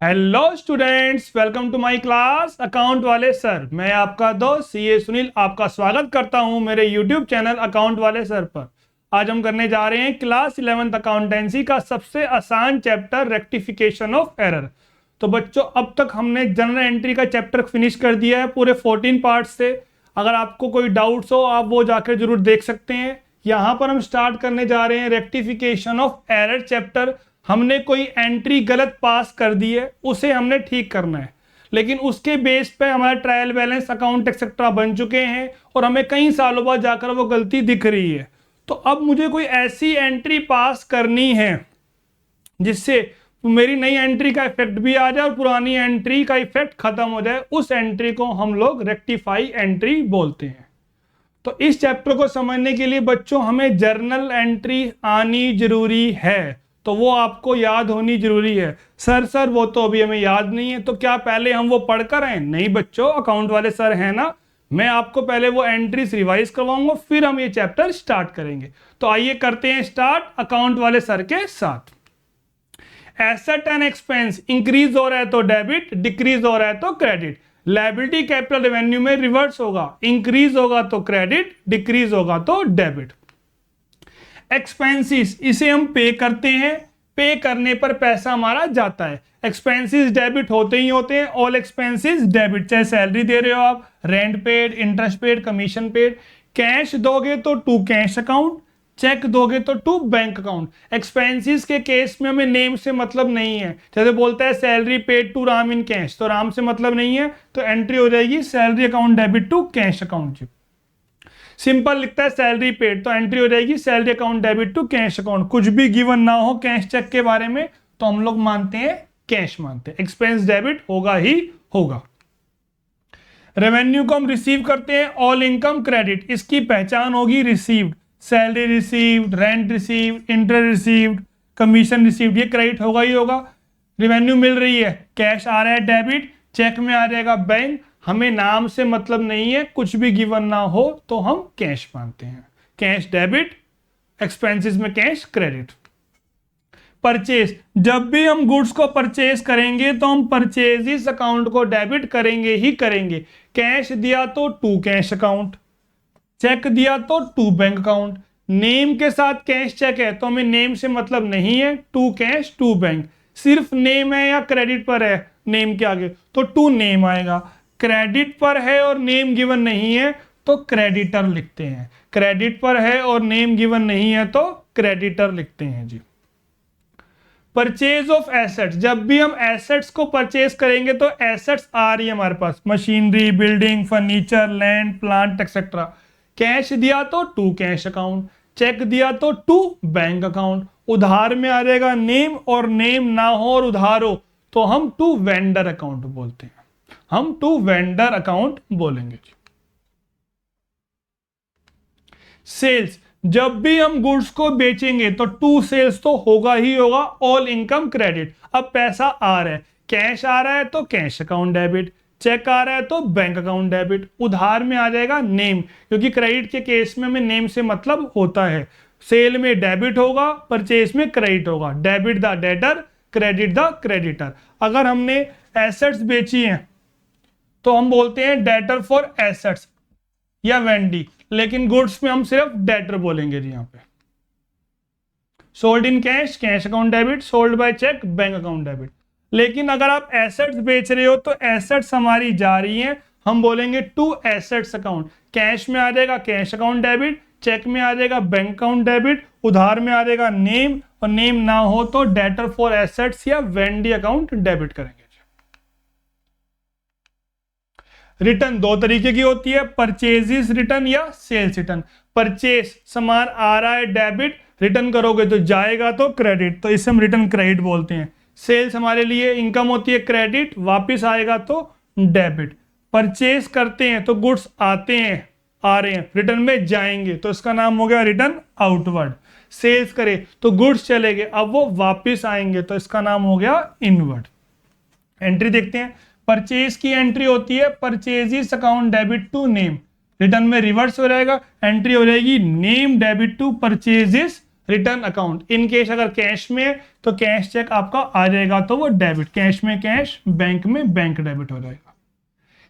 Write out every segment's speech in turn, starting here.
Hello students, welcome to my class account वाले sir. मैं आपका दोस्त सीए सुनील आपका स्वागत करता हूं मेरे यूट्यूब चैनल अकाउंट वाले सर पर। आज हम करने जा रहे हैं क्लास 11th अकाउंटेंसी का सबसे आसान चैप्टर रेक्टिफिकेशन ऑफ एरर। तो बच्चों, अब तक हमने जनरल एंट्री का चैप्टर फिनिश कर दिया है पूरे 14 पार्ट से। अगर आपको कोई डाउट्स हो आप वो जाकर जरूर देख सकते हैं। यहाँ पर हम स्टार्ट करने जा रहे हैं रेक्टिफिकेशन ऑफ एरर चैप्टर। हमने कोई एंट्री गलत पास कर दी है, उसे हमने ठीक करना है, लेकिन उसके बेस पे हमारा ट्रायल बैलेंस अकाउंट एक्सेट्रा बन चुके हैं और हमें कई सालों बाद जाकर वो गलती दिख रही है। तो अब मुझे कोई ऐसी एंट्री पास करनी है जिससे मेरी नई एंट्री का इफेक्ट भी आ जाए और पुरानी एंट्री का इफेक्ट खत्म हो जाए। उस एंट्री को हम लोग रेक्टिफाई एंट्री बोलते हैं। तो इस चैप्टर को समझने के लिए बच्चों हमें जर्नल एंट्री आनी जरूरी है, तो वो आपको याद होनी जरूरी है। सर वो तो अभी हमें याद नहीं है, तो क्या पहले हम वो पढ़कर आए? नहीं बच्चों, अकाउंट वाले सर हैं ना, मैं आपको पहले वो एंट्रीज रिवाइज करवाऊंगा, फिर हम ये चैप्टर स्टार्ट करेंगे। तो आइए करते हैं स्टार्ट अकाउंट वाले सर के साथ। एसेट एंड एक्सपेंस इंक्रीज हो रहा है तो डेबिट, डिक्रीज हो रहा है तो क्रेडिट। लायबिलिटी कैपिटल रेवेन्यू में रिवर्स होगा, इंक्रीज होगा तो क्रेडिट, डिक्रीज होगा तो डेबिट। एक्सपेंसेस इसे हम पे करते हैं, पे करने पर पैसा हमारा जाता है। एक्सपेंसेस डेबिट होते ही होते हैं, ऑल एक्सपेंसेस डेबिट, चाहे सैलरी दे रहे हो आप, rent paid, interest paid, commission paid. Cash दोगे तो टू कैश अकाउंट, चेक दोगे तो टू बैंक अकाउंट। एक्सपेंसेस के केस में हमें नेम से मतलब नहीं है, जैसे बोलता है salary paid to Ram in cash, तो राम से मतलब नहीं है, तो एंट्री हो जाएगी salary account debit to cash account. Simple लिखता है सैलरी पेड, तो एंट्री हो जाएगी salary account debit to cash account. कुछ भी गिवन ना हो कैश चेक के बारे में तो हम लोग मानते हैं कैश मानते हैं, एक्सपेंस डेबिट होगा ही होगा। रेवेन्यू को हम रिसीव करते हैं, ऑल इनकम क्रेडिट, इसकी पहचान होगी received, salary received, rent received, interest received, commission received, ये क्रेडिट होगा ही होगा। रेवेन्यू मिल रही है, कैश आ रहा है डेबिट, चेक में आ जाएगा बैंक। हमें नाम से मतलब नहीं है, कुछ भी गिवन ना हो तो हम कैश मानते हैं, कैश डेबिट, एक्सपेंसेस में कैश क्रेडिट। परचेज, जब भी हम गुड्स को परचेज करेंगे तो हम परचेजिस अकाउंट को डेबिट करेंगे ही करेंगे। कैश दिया तो टू कैश अकाउंट, चेक दिया तो टू बैंक अकाउंट। नेम के साथ कैश चेक है तो हमें नेम से मतलब नहीं है, टू कैश टू बैंक। सिर्फ नेम है या क्रेडिट पर है नेम के आगे तो टू नेम आएगा। क्रेडिट पर है और नेम गिवन नहीं है तो क्रेडिटर लिखते हैं, क्रेडिट पर है और नेम गिवन नहीं है तो क्रेडिटर लिखते हैं जी। परचेज ऑफ एसेट्स, जब भी हम एसेट्स को परचेज करेंगे तो एसेट्स आ रही है हमारे पास, machinery, building, furniture, land, plant etcetera. Cash दिया तो टू कैश अकाउंट, चेक दिया तो टू बैंक अकाउंट। उधार में आ जाएगा नेम, और नेम ना हो और उधार हो तो हम टू वेंडर अकाउंट बोलते हैं, हम टू वेंडर अकाउंट बोलेंगे जी। सेल्स, जब भी हम गुड्स को बेचेंगे तो टू सेल्स तो होगा ही होगा, ऑल इनकम क्रेडिट। अब पैसा आ रहा है, कैश आ रहा है तो कैश अकाउंट डेबिट, चेक आ रहा है तो बैंक अकाउंट डेबिट। उधार में आ जाएगा नेम, क्योंकि क्रेडिट के केस में हमें नेम से मतलब होता है। सेल में डेबिट होगा, परचेज में क्रेडिट होगा, debit the debtor, credit the creditor. अगर हमने एसेट्स बेची हैं तो हम बोलते हैं डेटर फॉर एसेट्स या वेंडी, लेकिन गुड्स में हम सिर्फ डेटर बोलेंगे जी। यहां पे sold in cash, cash account debit, sold by cheque, bank account debit. लेकिन अगर आप एसेट्स बेच रहे हो तो एसेट्स हमारी जा रही हैं, हम बोलेंगे टू एसेट्स अकाउंट। कैश में आ जाएगा कैश अकाउंट डेबिट, चेक में आ जाएगा बैंक अकाउंट डेबिट, उधार में आ जाएगा नेम, और नेम ना हो तो डेटर फॉर एसेट्स या वेंडी अकाउंट डेबिट करेंगे। रिटर्न दो तरीके की होती है, परचेजिस रिटर्न या सेल्स रिटर्न। परचेज, सामान आ रहा है डेबिट, रिटर्न करोगे तो जाएगा तो क्रेडिट, तो इसे हम रिटर्न क्रेडिट बोलते हैं। सेल्स हमारे लिए इनकम होती है क्रेडिट, वापस आएगा तो डेबिट। परचेज करते हैं तो गुड्स आते हैं, आ रहे हैं, रिटर्न में जाएंगे तो इसका नाम हो गया रिटर्न आउटवर्ड। सेल्स करे तो गुड्स चले गए, अब वो वापस आएंगे तो इसका नाम हो गया इनवर्ड। एंट्री देखते हैं, परचेज की एंट्री होती है purchases account debit to name, return में रिवर्स हो जाएगा, एंट्री हो जाएगी name debit to purchases return account. In case अगर कैश में है तो कैश चेक आपका आ जाएगा तो वो डेबिट, कैश में कैश, बैंक में बैंक डेबिट हो जाएगा।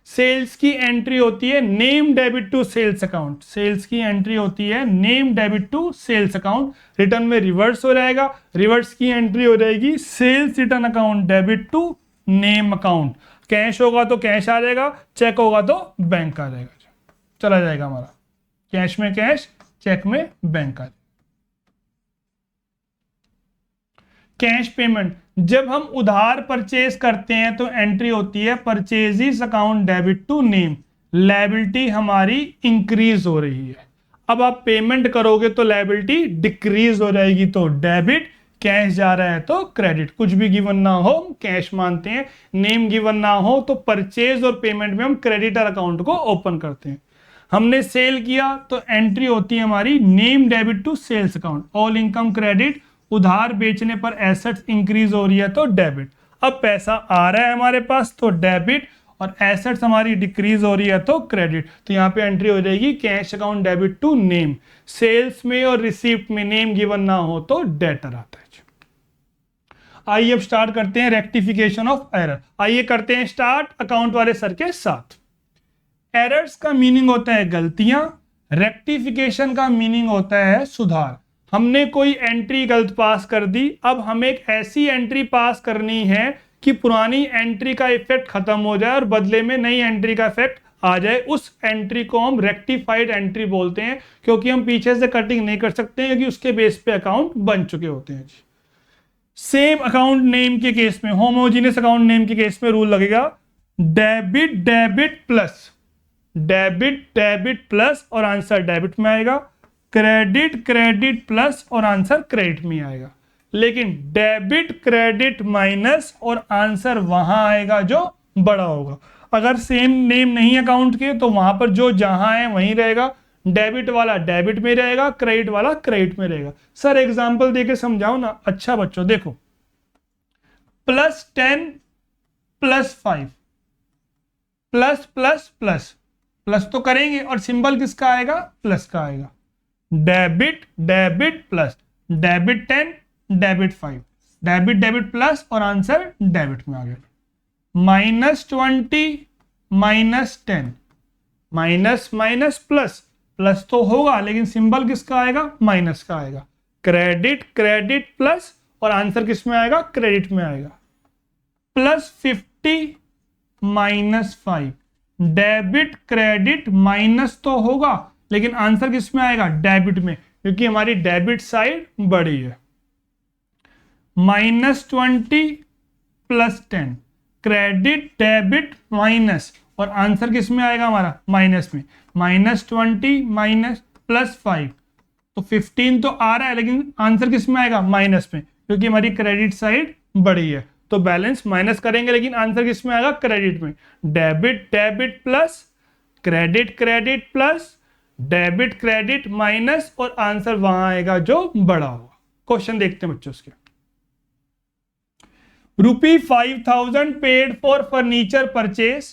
सेल्स की एंट्री होती है name debit to sales account, sales की एंट्री होती है name debit to sales account, return में रिवर्स हो जाएगा, रिवर्स की एंट्री हो जाएगी sales return account debit to name account. Cash होगा तो कैश आ जाएगा, चेक होगा तो बैंक आ जाएगा, चला जाएगा हमारा, कैश में कैश, चेक में बैंक आ जाएगा। कैश पेमेंट, जब हम उधार परचेज करते हैं तो एंट्री होती है purchases account debit to name, liability हमारी इंक्रीज हो रही है। अब आप पेमेंट करोगे तो लायबिलिटी डिक्रीज हो जाएगी, तो डेबिट, कैश जा रहा है तो क्रेडिट। कुछ भी गिवन ना हो कैश मानते हैं, नेम गिवन ना हो तो परचेज और पेमेंट में हम क्रेडिटर अकाउंट को ओपन करते हैं। हमने सेल किया तो एंट्री होती है हमारी name debit to sales account, all income credit, उधार बेचने पर एसेट्स इंक्रीज हो रही है तो डेबिट। अब पैसा आ रहा है हमारे पास तो डेबिट, और एसेट्स हमारी डिक्रीज हो रही है तो क्रेडिट। तो यहाँ पे एंट्री हो जाएगी cash account debit to name. Sales में और रिसीप्ट में नेम गिवन ना हो तो डेटर आता है। आइए अब स्टार्ट करते हैं रेक्टिफिकेशन ऑफ एरर। आइए करते हैं स्टार्ट अकाउंट वाले सर के साथ। एरर्स का मीनिंग होता है गलतियां, रेक्टिफिकेशन का मीनिंग होता है सुधार। हमने कोई एंट्री गलत पास कर दी, अब हमें एक ऐसी एंट्री पास करनी है कि पुरानी एंट्री का इफेक्ट खत्म हो जाए और बदले में नई एंट्री का इफेक्ट आ जाए। उस एंट्री को हम रेक्टिफाइड एंट्री बोलते हैं, क्योंकि हम पीछे से कटिंग नहीं कर सकते क्योंकि उसके बेस पे अकाउंट बन चुके होते हैं। सेम अकाउंट नेम के केस में, होमोजीनियस अकाउंट नेम के केस में रूल लगेगा debit debit plus, debit debit plus और आंसर डेबिट में आएगा, क्रेडिट क्रेडिट प्लस और आंसर क्रेडिट में आएगा। लेकिन डेबिट क्रेडिट माइनस और आंसर वहां आएगा जो बड़ा होगा। अगर सेम नेम नहीं अकाउंट के तो वहां पर जो जहां है वहीं रहेगा, डेबिट वाला डेबिट में रहेगा, क्रेडिट वाला क्रेडिट में रहेगा। सर एग्जांपल देके समझाओ ना। अच्छा बच्चों देखो, +10 +5 प्लस प्लस प्लस प्लस तो करेंगे और सिंबल किसका आएगा, प्लस का आएगा। Debit debit plus, debit 10 debit 5, debit debit plus और आंसर डेबिट में आ गया। -20 -10, माइनस माइनस प्लस, प्लस तो होगा लेकिन सिंबल किसका आएगा, माइनस का आएगा। क्रेडिट क्रेडिट प्लस और आंसर किस में आएगा, क्रेडिट में आएगा। +50 -5, डेबिट क्रेडिट माइनस तो होगा लेकिन आंसर किस में आएगा, डेबिट में, क्योंकि हमारी डेबिट साइड बड़ी है। -20 +10, क्रेडिट डेबिट माइनस और आंसर किस में आएगा हमारा, माइनस में। -20 +5 तो 15 तो आ रहा है लेकिन आंसर किस में आएगा, माइनस में, क्योंकि हमारी क्रेडिट साइड बड़ी है। तो बैलेंस माइनस करेंगे लेकिन आंसर किस में आएगा, क्रेडिट में। Debit debit plus, credit credit plus, debit credit minus और आंसर वहां आएगा जो बड़ा होगा। क्वेश्चन देखते हैं बच्चों उसके। ₹5,000 paid for furniture purchase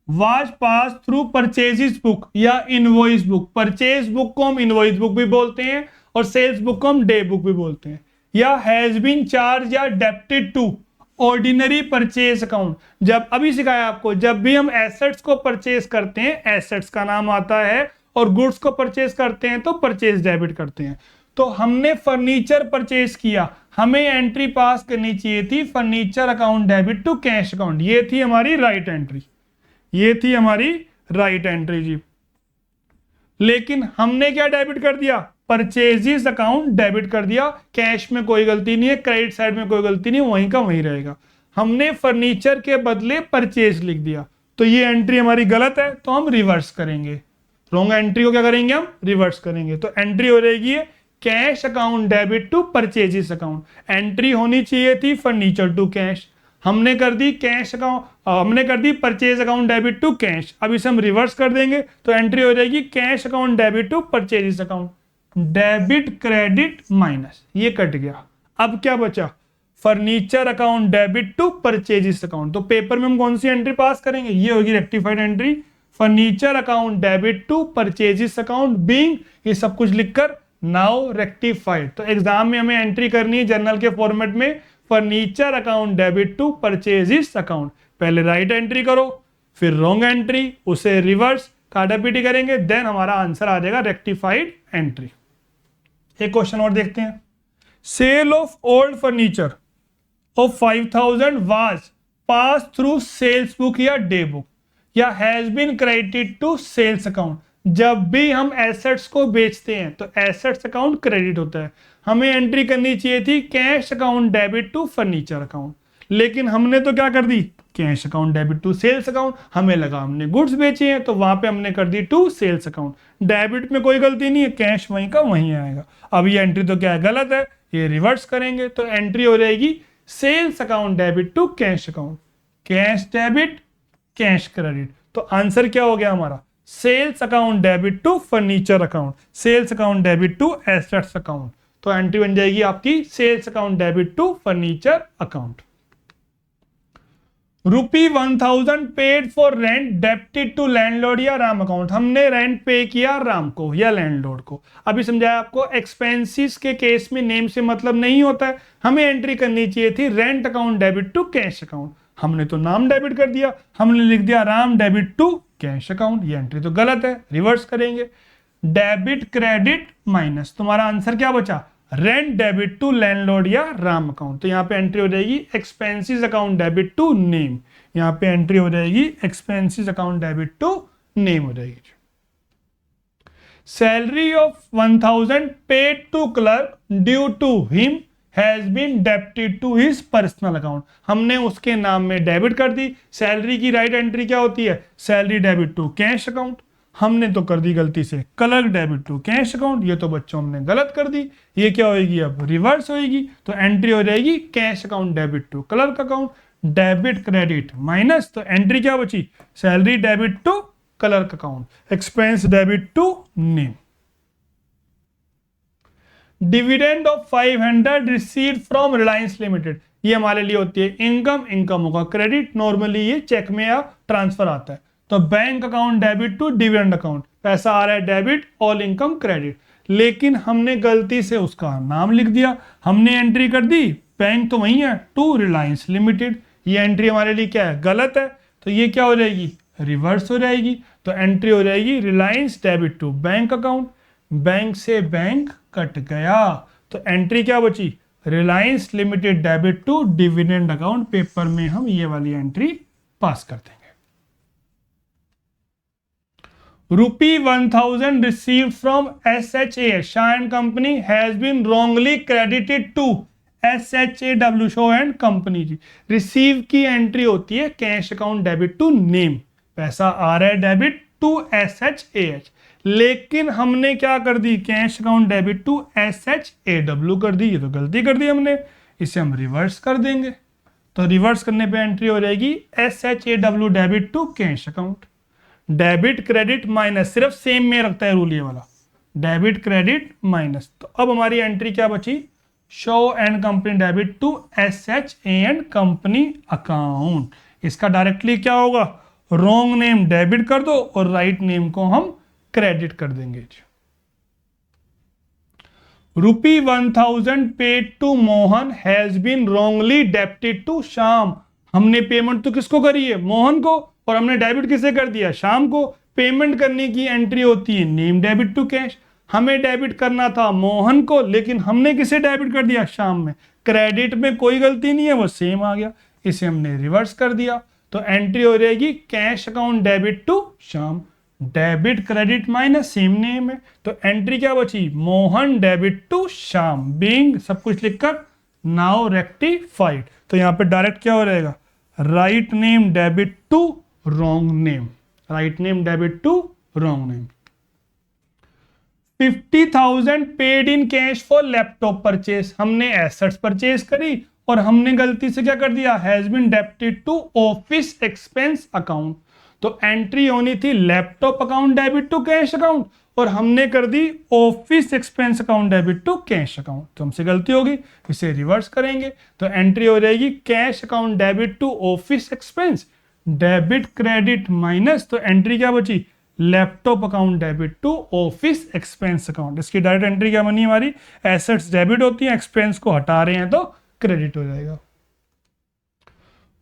was pass through purchase book या इनवॉइस बुक। परचेज बुक को हम इनवॉइस बुक भी बोलते हैं और सेल्स बुक को हम डे बुक भी बोलते हैं। या हैज बीन चार्ज या डेप्टेड टू ऑर्डिनरी परचेज अकाउंट। जब अभी सिखाया आपको, जब भी हम एसेट्स को परचेज करते हैं एसेट्स का नाम आता है, और गुड्स को परचेज करते हैं तो परचेज डेबिट करते हैं। तो हमने फर्नीचर परचेज किया, हमें एंट्री पास करनी चाहिए थी furniture account debit to cash account. ये थी हमारी राइट एंट्री, ये थी हमारी राइट एंट्री जी। लेकिन हमने क्या डेबिट कर दिया, परचेजिस अकाउंट डेबिट कर दिया। कैश में कोई गलती नहीं है, क्रेडिट साइड में कोई गलती नहीं है, वहीं का वहीं रहेगा। हमने फर्नीचर के बदले परचेज लिख दिया, तो ये एंट्री हमारी गलत है, तो हम रिवर्स करेंगे। रॉन्ग एंट्री को क्या करेंगे, हम रिवर्स करेंगे। तो एंट्री हो जाएगी cash account debit to purchases account. Entry होनी चाहिए थी फर्नीचर टू कैश, हमने कर दी कैश अकाउंट, हमने कर दी purchase account debit to cash. अब इसे हम रिवर्स कर देंगे तो एंट्री हो जाएगी cash account debit to purchases account. Debit credit minus, ये कट गया। अब क्या बचा, furniture account debit to purchases account. तो पेपर में हम कौन सी एंट्री पास करेंगे, ये होगी rectified entry. Furniture account debit to purchases account being, ये सब कुछ लिखकर नाउ रेक्टिफाइड। तो एग्जाम में हमें एंट्री करनी है जर्नल के फॉर्मेट में, furniture account debit to purchases account. पहले राइट एंट्री करो, फिर रॉन्ग एंट्री, उसे रिवर्स काटापीटी करेंगे, देन हमारा आंसर आ जाएगा रेक्टिफाइड एंट्री। एक क्वेश्चन और देखते हैं। Sale of old furniture of 5000 was pass through sales book या डे बुक या has been credited to sales account. जब भी हम एसेट्स को बेचते हैं तो एसेट्स अकाउंट क्रेडिट होता है। हमें एंट्री करनी चाहिए थी cash account debit to furniture account, लेकिन हमने तो क्या कर दी, cash account debit to sales account. हमें लगा हमने गुड्स बेचे हैं तो वहां पे हमने कर दी टू सेल्स अकाउंट। डेबिट में कोई गलती नहीं है, कैश वहीं का वहीं आएगा। अब ये एंट्री तो क्या है, गलत है, ये रिवर्स करेंगे तो एंट्री हो जाएगी sales account debit to cash account, cash debit cash credit. तो आंसर क्या हो गया हमारा, sales account debit to furniture account, sales account debit to assets account. तो एंट्री बन जाएगी आपकी sales account debit to furniture account. ₹1000 paid for rent debited to landlord या राम अकाउंट। हमने रेंट पे किया राम को या लैंडलॉर्ड को। अभी समझाया आपको, एक्सपेंसेस के केस में नेम से मतलब नहीं होता है। हमें एंट्री करनी चाहिए थी rent account debit to cash account. हमने तो नाम डेबिट कर दिया, हमने लिख दिया Ram debit to cash account. ये एंट्री तो गलत है, रिवर्स करेंगे। डेबिट क्रेडिट माइनस, तुम्हारा आंसर क्या बचा, रेंट डेबिट टू लैंडलॉर्ड या राम अकाउंट। तो यहाँ पे एंट्री हो जाएगी expenses account debit to name. यहाँ पे एंट्री हो जाएगी expenses account debit to name हो जाएगी। Salary of 1000 paid to clerk due to him has been debited to his personal account. हमने उसके नाम में डेबिट कर दी। सैलरी की राइट एंट्री क्या होती है, salary debit to cash account. हमने तो कर दी गलती से clerk debit to cash account, ये तो बच्चों हमने गलत कर दी। ये क्या होगी, अब रिवर्स होगी। तो एंट्री हो जाएगी cash account debit to clerk account, debit credit minus. तो एंट्री क्या बची, salary debit to clerk account, expense debit to name. Dividend of 500 received from Reliance limited, ये हमारे लिए होती है इनकम, इनकम होगा क्रेडिट। नॉर्मली ये चेक में या ट्रांसफर आता है। तो bank account debit to dividend account, पैसा आ रहा है डेबिट, ऑल इनकम क्रेडिट। लेकिन हमने गलती से उसका नाम लिख दिया। हमने एंट्री कर दी, बैंक तो वही है, टू रिलायंस लिमिटेड। ये एंट्री हमारे लिए क्या है, गलत है। तो ये क्या हो जाएगी, रिवर्स हो जाएगी। तो एंट्री हो जाएगी Reliance debit to bank account, bank से बैंक कट गया। तो एंट्री क्या बची, Reliance limited debit to dividend account. Paper में हम ये वाली एंट्री पास कर देंगे। ₹1000 received from SHA Shaw and Company has been wrongly credited to SHAW Shaw and Company ji. Receive की एंट्री होती है cash account debit to name, पैसा आ रहा है डेबिट टू SHAH, लेकिन हमने क्या कर दी, cash account debit to SHAW कर दी। ये तो गलती कर दी हमने, इसे हम रिवर्स कर देंगे। तो रिवर्स करने पे एंट्री हो जाएगी SHAW debit to cash account, debit credit minus, सिर्फ सेम में रखता है रूल ये वाला, डेबिट क्रेडिट माइनस। तो अब हमारी एंट्री क्या बची, Shaw and company debit to SHA and company account. इसका डायरेक्टली क्या होगा, रॉन्ग नेम डेबिट कर दो और राइट नेम को हम क्रेडिट कर देंगे। ₹1000 paid to Mohan has been wrongly debited to Shyam. हमने पेमेंट तो किसको करी है, मोहन को, और हमने डेबिट किसे कर दिया, शाम को। पेमेंट करने की एंट्री होती है नेम डेबिट टू कैश। हमें डेबिट करना था मोहन को, लेकिन हमने किसे डेबिट कर दिया, शाम में। क्रेडिट में कोई गलती नहीं है, वो सेम आ गया, इसे हमने रिवर्स कर दिया। तो एंट्री हो जाएगी कैश अकाउंट डेबिट टू शाम, debit credit minus same name है। तो एंट्री क्या बची, मोहन डेबिट टू शाम, बीइंग सब कुछ लिखकर नाउ रेक्टिफाइड। तो यहाँ पे डायरेक्ट क्या हो जाएगा, right name debit to wrong name, right name debit to wrong name. 50,000 paid in cash for laptop purchase. हमने एसेट्स परचेज करी और हमने गलती से क्या कर दिया, has been debited to office expense account. तो एंट्री होनी थी laptop account debit to cash account, और हमने कर दी office expense account debit to cash account. तो हमसे गलती होगी, इसे रिवर्स करेंगे। तो एंट्री हो जाएगी cash account debit to office expense, debit credit minus. तो एंट्री क्या बची, laptop account debit to office expense account. इसकी डायरेक्ट एंट्री क्या बनी हमारी, एसेट्स डेबिट होती हैं, एक्सपेंस को हटा रहे हैं तो क्रेडिट हो जाएगा।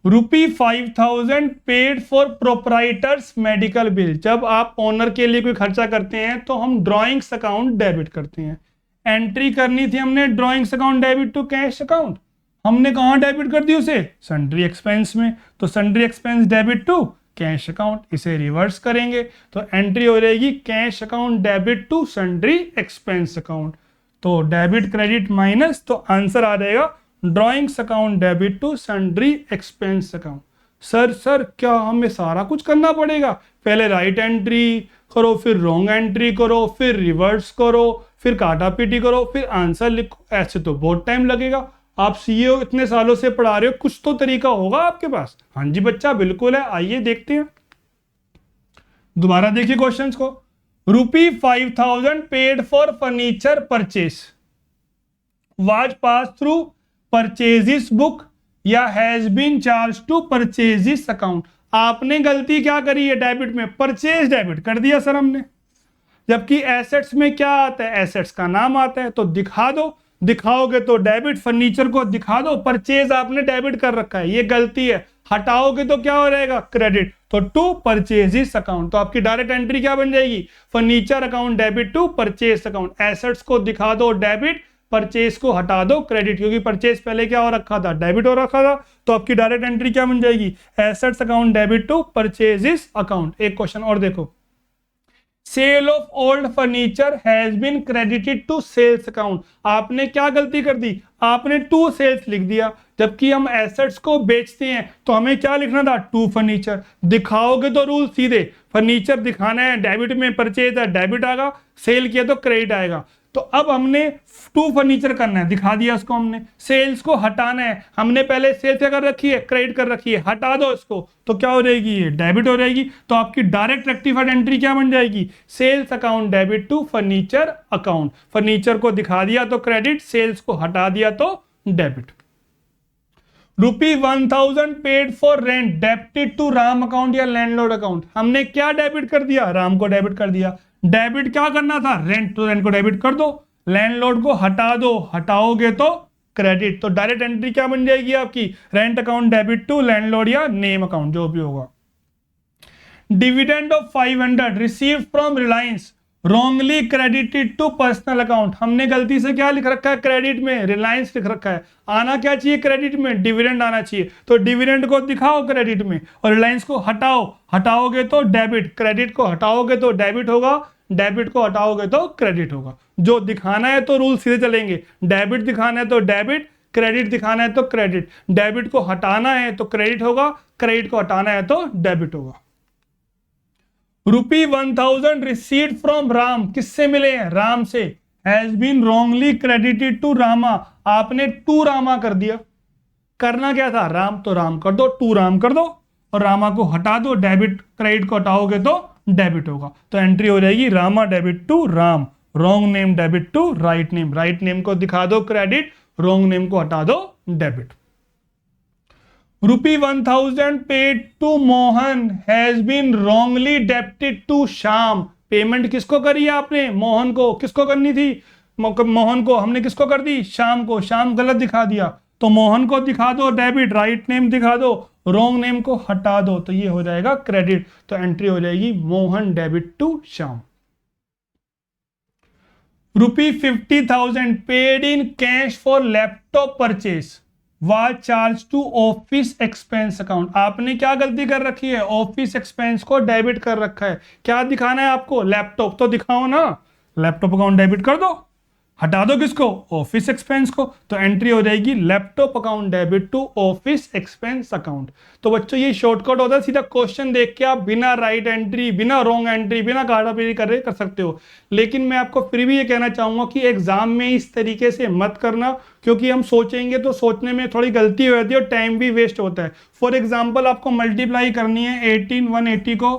₹5000 paid for proprietors medical bill. जब आप ओनर के लिए कोई खर्चा करते हैं तो हम ड्रॉइंग्स अकाउंट डेबिट करते हैं। एंट्री करनी थी हमने drawings account debit to cash account, हमने कहां डेबिट कर दी उसे, सन्ड्री एक्सपेंस में, तो sundry expense debit to cash account. इसे रिवर्स करेंगे तो एंट्री हो जाएगी cash account debit to sundry expense account. तो डेबिट क्रेडिट माइनस, तो आंसर आ जाएगा drawings account debit to sundry expense account. Sir क्या हमें सारा कुछ करना पड़ेगा, पहले राइट एंट्री करो, फिर रॉन्ग एंट्री करो, फिर रिवर्स करो, फिर काटा पीटी करो, फिर आंसर लिखो, ऐसे तो बहुत टाइम लगेगा। आप सीए हो, इतने सालों से पढ़ा रहे हो, कुछ तो तरीका होगा आपके पास। हाँ जी बच्चा बिल्कुल है, आइए देखते हैं। दोबारा देखिए क्वेश्चंस को। ₹5000 paid for furniture purchase was pass through purchases book या has been charge to purchases account. आपने गलती क्या करी है, डेबिट में परचेज डेबिट कर दिया सर हमने, जबकि एसेट्स में क्या आता है, एसेट्स का नाम आता है, तो दिखा दो, दिखाओगे तो डेबिट, फर्नीचर को दिखा दो, परचेज आपने डेबिट कर रखा है, ये गलती है, हटाओगे तो क्या हो जाएगा, क्रेडिट, तो टू परचेजिस अकाउंट। तो आपकी डायरेक्ट एंट्री क्या बन जाएगी, furniture account debit to purchase account. Assets को दिखा दो डेबिट, परचेज को हटा दो क्रेडिट, क्योंकि परचेज पहले क्या हो रखा था, डेबिट हो रखा था। तो आपकी डायरेक्ट एंट्री क्या बन जाएगी, assets account debit to purchases account. एक क्वेश्चन और देखो, sale of old furniture has been credited to sales account. आपने क्या गलती कर दी, आपने टू सेल्स लिख दिया, जबकि हम एसेट्स को बेचते हैं तो हमें क्या लिखना था, टू फर्नीचर। दिखाओगे तो रूल सीधे, फर्नीचर दिखाना है डेबिट में, परचेज है डेबिट आएगा, सेल किया तो क्रेडिट आएगा। तो अब हमने टू फर्नीचर करना है, दिखा दिया उसको हमने। सेल्स को हटाना है, हमने पहले सेल्स क्या कर रखी है, क्रेडिट कर रखी है, हटा दो इसको, तो क्या हो जाएगी, ये डेबिट हो जाएगी। तो आपकी डायरेक्ट रेक्टिफाइड एंट्री क्या बन जाएगी, sales account debit to furniture account. Furniture को दिखा दिया तो क्रेडिट, सेल्स को हटा दिया तो debit. ₹1000 paid for rent debited to Ram account या लैंडलॉर्ड अकाउंट। हमने क्या डेबिट कर दिया, राम को डेबिट कर दिया। डेबिट क्या करना था, रेंट, तो रेंट को डेबिट कर दो, लैंडलॉर्ड को हटा दो, हटाओगे तो क्रेडिट। तो डायरेक्ट एंट्री क्या बन जाएगी आपकी, rent account debit to landlord या नेम अकाउंट, जो भी होगा। Dividend of 500 receive from Reliance wrongly credited to personal account. हमने गलती से क्या लिख रखा है, क्रेडिट में रिलायंस लिख रखा है, आना क्या चाहिए, क्रेडिट में डिविडेंड आना चाहिए। तो डिविडेंड को दिखाओ क्रेडिट में और रिलायंस को हटाओ, हटाओगे तो डेबिट, क्रेडिट को हटाओगे तो डेबिट होगा, डेबिट को हटाओगे तो क्रेडिट होगा। जो दिखाना है तो रूल सीधे चलेंगे, डेबिट दिखाना है तो डेबिट, क्रेडिट दिखाना है तो क्रेडिट। डेबिट को हटाना है तो क्रेडिट होगा, क्रेडिट को हटाना है तो डेबिट होगा। ₹1000 रिसीव्ड फ्रॉम राम, किससे मिले हैं, राम से। Has been wrongly credited to Rama, आपने टू रामा कर दिया, करना क्या था, राम, तो राम कर दो, टू राम कर दो और रामा को हटा दो, डेबिट क्रेडिट को हटाओगे तो डेबिट होगा। तो एंट्री हो जाएगी Rama debit to Ram, wrong name debit to right name, right name को दिखा दो क्रेडिट, रॉन्ग नेम को हटा दो debit. ₹1000 paid to Mohan has been wrongly debited to Shyam. Payment किसको करी है आपने, मोहन को, किसको करनी थी, मोहन को, हमने किसको कर दी, श्याम को। श्याम गलत दिखा दिया तो मोहन को दिखा दो डेबिट, राइट नेम दिखा दो, रॉन्ग नेम को हटा दो, तो ये हो जाएगा क्रेडिट। तो एंट्री हो जाएगी Mohan debit to Shyam. ₹50,000 paid in cash for laptop purchase was charge to office expense account. आपने क्या गलती कर रखी है, ऑफिस एक्सपेंस को डेबिट कर रखा है। क्या दिखाना है आपको, लैपटॉप, तो दिखाओ ना, लैपटॉप अकाउंट डेबिट कर दो, हटा दो किसको, ऑफिस एक्सपेंस को। तो एंट्री हो जाएगी laptop account debit to office expense account. तो बच्चों ये शॉर्टकट होता है, सीधा क्वेश्चन देख के आप बिना राइट एंट्री, बिना रॉन्ग एंट्री, बिना काटापीटी कर सकते हो। लेकिन मैं आपको फिर भी ये कहना चाहूंगा कि एग्जाम में इस तरीके से मत करना, क्योंकि हम सोचेंगे तो सोचने में थोड़ी गलती हो जाती है और टाइम भी वेस्ट होता है। फॉर एग्जाम्पल आपको मल्टीप्लाई करनी है 180 को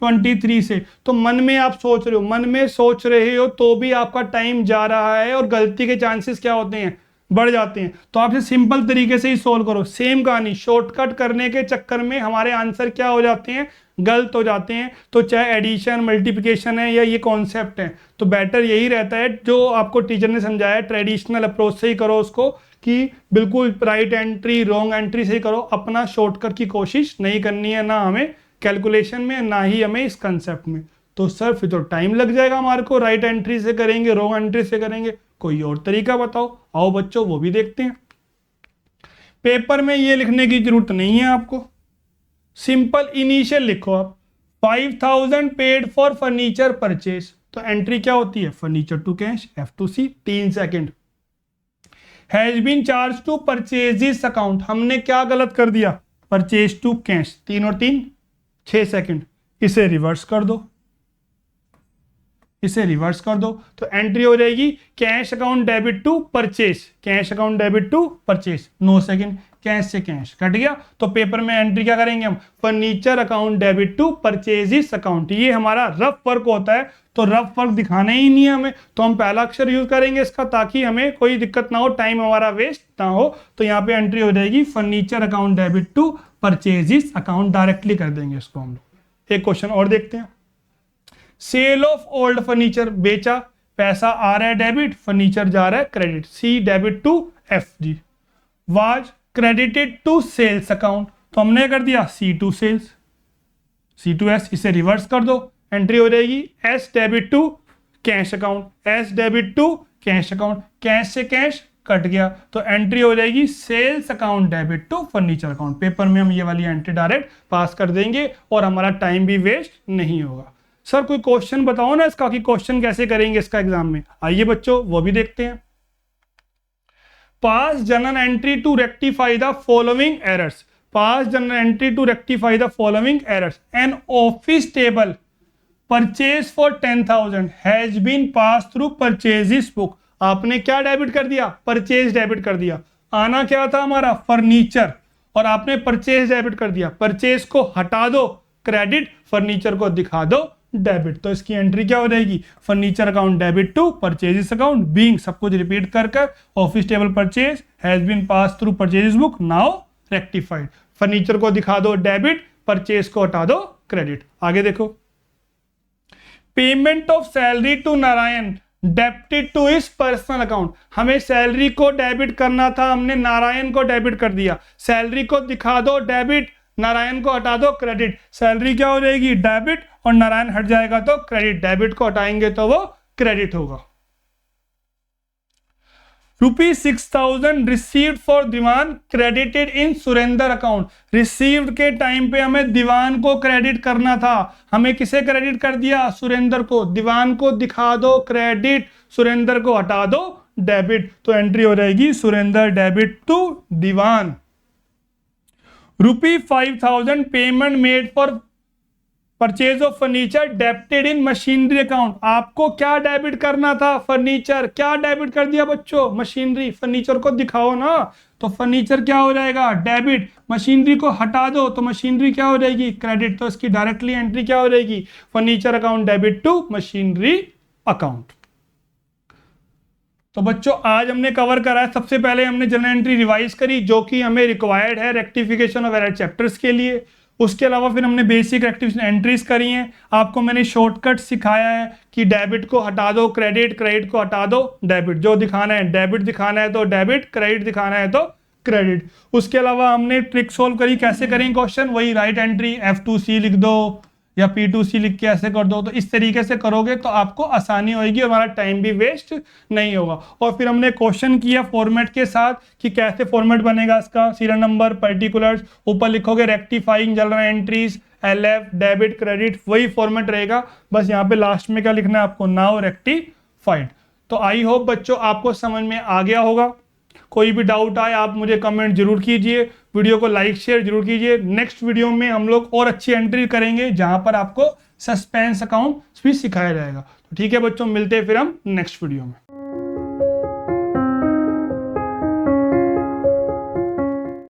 23 से, तो मन में आप सोच रहे हो, मन में सोच रहे हो तो भी आपका टाइम जा रहा है और गलती के चांसेस क्या होते हैं, बढ़ जाते हैं। तो आप सिंपल तरीके से ही सोल्व करो। सेम कहानी, शॉर्टकट करने के चक्कर में हमारे आंसर क्या हो जाते हैं, गलत हो जाते हैं। तो चाहे एडिशन मल्टीप्लिकेशन है या ये कॉन्सेप्ट है, तो बेटर यही रहता है जो आपको टीचर ने समझाया ट्रेडिशनल अप्रोच से ही करो उसको, कि बिल्कुल राइट एंट्री रॉन्ग एंट्री से ही करो। अपना शॉर्टकट की कोशिश नहीं करनी है, ना हमें कैलकुलेशन में, ना ही हमें इस कंसेप्ट में। तो सर फिर तो टाइम लग जाएगा हमारे को, राइट एंट्री से करेंगे रॉन्ग एंट्री से करेंगे, कोई और तरीका बताओ। आओ बच्चों वो भी देखते हैं। पेपर में ये लिखने की जरूरत नहीं है आपको, सिंपल इनिशियल लिखो आप। 5000 पेड फॉर फर्नीचर परचेज, तो एंट्री क्या होती है, furniture to cash F2C 3 second. Has been charge to purchase account, हमने क्या गलत कर दिया, परचेज टू कैश 3 और 3 6 सेकेंड, इसे रिवर्स कर दो, इसे रिवर्स कर दो, तो एंट्री हो जाएगी cash account debit to purchase, cash account debit to purchase 9 second, cash से कैश कट गया। तो पेपर में एंट्री क्या करेंगे हम, furniture account debit to purchases account. ये हमारा रफ वर्क होता है, तो रफ वर्क दिखाना ही नहीं है हमें, तो हम पहला अक्षर यूज करेंगे इसका, ताकि हमें कोई दिक्कत ना हो, टाइम हमारा वेस्ट ना हो। तो यहाँ पे एंट्री हो जाएगी furniture account debit to purchases account, directly कर देंगे इसको हम लोग। एक क्वेश्चन और देखते हैं। सेल ऑफ ओल्ड फर्नीचर, बेचा, पैसा आ रहा है डेबिट, फर्नीचर जा रहा है credit, C debit to F G. Was credited to sales account, तो हमने कर दिया C to sales, C to S, इसे रिवर्स कर दो, एंट्री हो जाएगी S debit to cash account, S debit to cash account, cash से कैश कट गया, तो एंट्री हो जाएगी sales account debit to furniture account. Paper में हम ये वाली एंट्री डायरेक्ट पास कर देंगे और हमारा टाइम भी वेस्ट नहीं होगा। सर कोई क्वेश्चन बताओ ना इसका, कि क्वेश्चन कैसे करेंगे इसका एग्जाम में। आइए बच्चों वो भी देखते हैं। Pass journal entry to rectify the following errors, pass journal entry to rectify the following errors. An office table purchase for 10,000 has been pass through purchases book, आपने क्या डेबिट कर दिया, परचेज डेबिट कर दिया। आना क्या था हमारा, फर्नीचर, और आपने परचेज डेबिट कर दिया। परचेज को हटा दो क्रेडिट, फर्नीचर को दिखा दो डेबिट, तो इसकी एंट्री क्या हो जाएगी, furniture account debit to purchases account, being सब कुछ रिपीट कर office table purchase has been pass through purchases book now rectified. Furniture को दिखा दो डेबिट, परचेज को हटा दो क्रेडिट। आगे देखो, payment of salary to Narayan debited to his personal account, हमें सैलरी को डेबिट करना था, हमने नारायण को डेबिट कर दिया। सैलरी को दिखा दो डेबिट, नारायण को हटा दो क्रेडिट, सैलरी क्या हो जाएगी डेबिट, और नारायण हट जाएगा तो क्रेडिट, डेबिट को हटाएंगे तो वो क्रेडिट होगा। ₹6,000 received for Diwan credited in Surendra account, received के टाइम पे हमें दीवान को क्रेडिट करना था, हमें किसे क्रेडिट कर दिया, सुरेंद्र को। दीवान को दिखा दो क्रेडिट, सुरेंद्र को हटा दो डेबिट, तो एंट्री हो जाएगी Surendra debit to Diwan. ₹5,000 payment made for purchase of furniture debited in machinery account, आपको क्या डेबिट करना था, फर्नीचर, क्या डेबिट कर दिया बच्चों, मशीनरी। फर्नीचर को दिखाओ ना, तो फर्नीचर क्या हो जाएगा डेबिट, मशीनरी को हटा दो तो मशीनरी क्या हो जाएगी क्रेडिट, तो इसकी डायरेक्टली एंट्री क्या हो जाएगी, furniture account debit to machinery account. तो बच्चों आज हमने कवर करा है, सबसे पहले हमने जनरल एंट्री रिवाइज करी जो कि हमें रिक्वायर्ड है रेक्टिफिकेशन ऑफ एरर चैप्टर्स के लिए। उसके अलावा फिर हमने बेसिक रेक्टिफिकेशन एंट्रीज करी हैं, आपको मैंने शॉर्टकट सिखाया है कि डेबिट को हटा दो क्रेडिट, क्रेडिट को हटा दो डेबिट, जो दिखाना है डेबिट दिखाना है तो डेबिट, क्रेडिट दिखाना है तो क्रेडिट। उसके अलावा हमने ट्रिक सोल्व करी, कैसे करेंगे क्वेश्चन, वही राइट एंट्री F2C लिख दो या P2C लिख के ऐसे कर दो, तो इस तरीके से करोगे तो आपको आसानी होगी और हमारा टाइम भी वेस्ट नहीं होगा। और फिर हमने क्वेश्चन किया फॉर्मेट के साथ कि कैसे फॉर्मेट बनेगा इसका, सीरियल नंबर, पर्टिकुलर्स, ऊपर लिखोगे rectifying general entries, LF, debit, credit, वही फॉर्मेट रहेगा। बस यहाँ पे लास्ट में क्या लिखना है आपको, नाउ रेक्टिफाइड। तो आई होप बच्चों आपको समझ में आ गया होगा। कोई भी डाउट आए आप मुझे कमेंट जरूर कीजिए, वीडियो को लाइक शेयर जरूर कीजिए। नेक्स्ट वीडियो में हम लोग और अच्छी एंट्री करेंगे जहां पर आपको सस्पेंस अकाउंट भी सिखाया जाएगा। तो ठीक है बच्चों, मिलते हैं फिर हम नेक्स्ट वीडियो में।